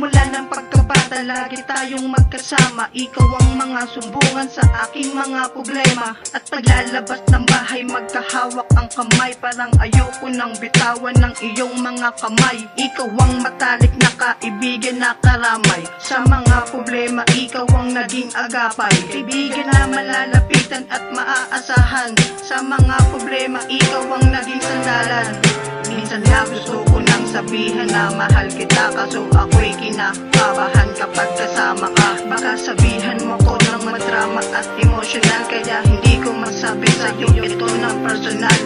Simula ng pagkabata, lagi tayong magkasama. Ikaw ang mga sumbungan sa aking mga problema. At paglalabas ng bahay, magkahawak ang kamay. Parang ayoko nang bitawan ng iyong mga kamay. Ikaw ang matalik na kaibigan na karamay. Sa mga problema, ikaw ang naging agapay. Kaibigan na malalapitan at maaasahan. Sa mga problema, ikaw ang naging sandalan. Minsan na gusto ko nang sabihan na mahal kita, kaso ako'y kinakabahan kapag kasama ka. Baka sabihan mo ko ng madrama at emotional, kaya hindi ko masabi sa'yo ito ng personal.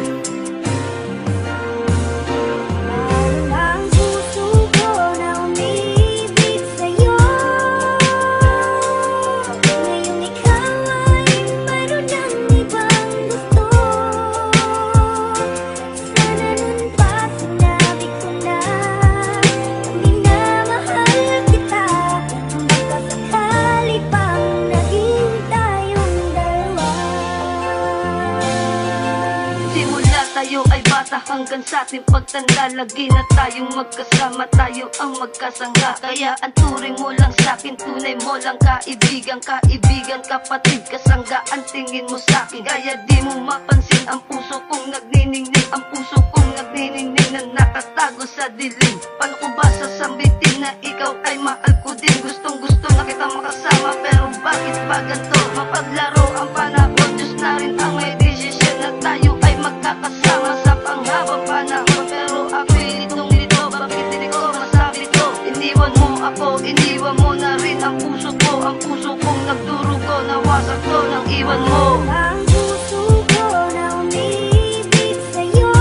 Tayo ay bata hanggang sa ating pagtanda, lagi na tayong magkasama, tayo ang magkasangga. Kaya ang turing mo lang sa'kin, tunay mo lang kaibigan. Kaibigan, kapatid, kasangga ang tingin mo sa'kin. Kaya di mo mapansin ang puso kong nagniningning, ang puso kong nagniningning na nakatago sa dilim. Paano ko ba sasambitin na ikaw ay mahal ko din? Gustong gusto na kita makasama, pero bakit ba ganito? Mapaglaro ang panahon, Diyos na rin ang may desisyon na tayo ay magkakasama sa panghabang panahon. Pero ako'y litong-lito, bakit hindi ko masabi to? Iniwan mo ako, iniwan mo na rin ang puso ko. Ang puso kong nagdurugo, nawasak to nang iwan mo. Ang puso ko na umibig sa'yo,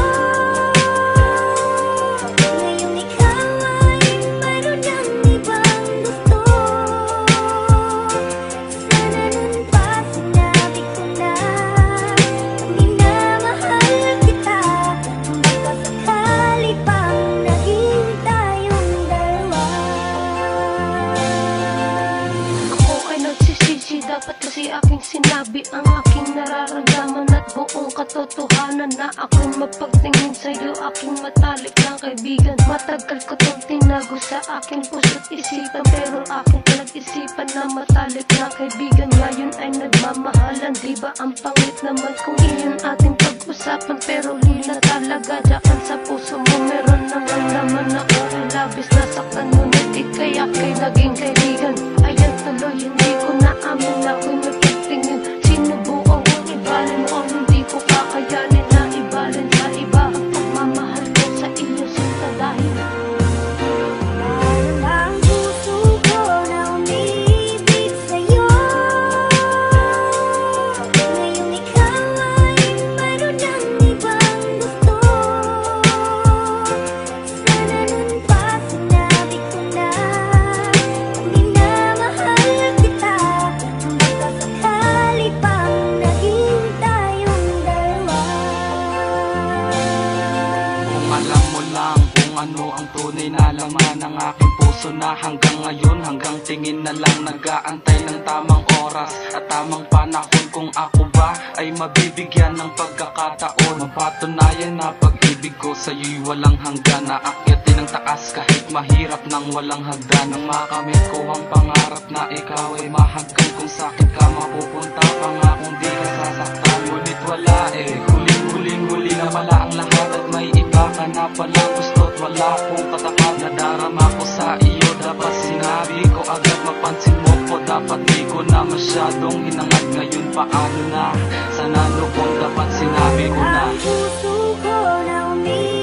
ngayong ikaw ay mayroon ng ibang gusto. Sana nun pa sinabi ko na minamahal kita. Baka sakali pang naging tayong dalawa. Ako ay nagsisisi, dapat kasi aking sinabi ang aking nararamdaman at buong katotohanan na ako'y mapagtingin sa'yo, aking matalik na kaibigan. Matagal ko itong tinago sa aking puso't isipan, pero aking pinag-isipan na matalik na kaibigan ngayon ay nagmamahalan. Diba ang pangit naman kung iyon ating pag-usapan, pero di na talaga dyan sa puso mo. Meron naman naman ako ay labis na saktan, ngunit ikay ako'y naging kaibigan. Ayan tuloy, hindi ko na amin na ako'y magtitingin. Sinubukan kong ibalin o hindi ko kakayanin na ibalin sa iba ang pagmamahal ko sa iyo, sinta, dahil Ang puso ko na umibig sa'yo, ngayong ikaw ay mayroon ng ibang gusto. Sana nun pa sinabi ko na minamahal kita. Baka sakali pang naging tayong dalawa. Kung alam mo lang kung ano ang tunay na laman ng aking puso, na hanggang ngayon, hanggang tingin na lang nag-aantay ng tamang oras at tamang panahon kung ako ba ay mabibigyan ng pagkakataon. Mapatunayan na pag-ibig ko sa'yo'y walang hanggan, na akyatin ng taas kahit mahirap nang walang hagdan. Nang makamit ko ang pangarap na ikaw ay mahagkan, kung sakit ka mapupunta pangakong di ka sasaktan. Ngunit wala huling-huli na pala ang lahat, at may iba ka na pala gusto't wala akong katapat. Nadarama ko sa iyo, dapat sinabi ko agad, mapansin mo ko, dapat di ko na masyadong hinangad. Ngayon paano na, sana noon dapat sinabi ko na. Ang puso ko na umibig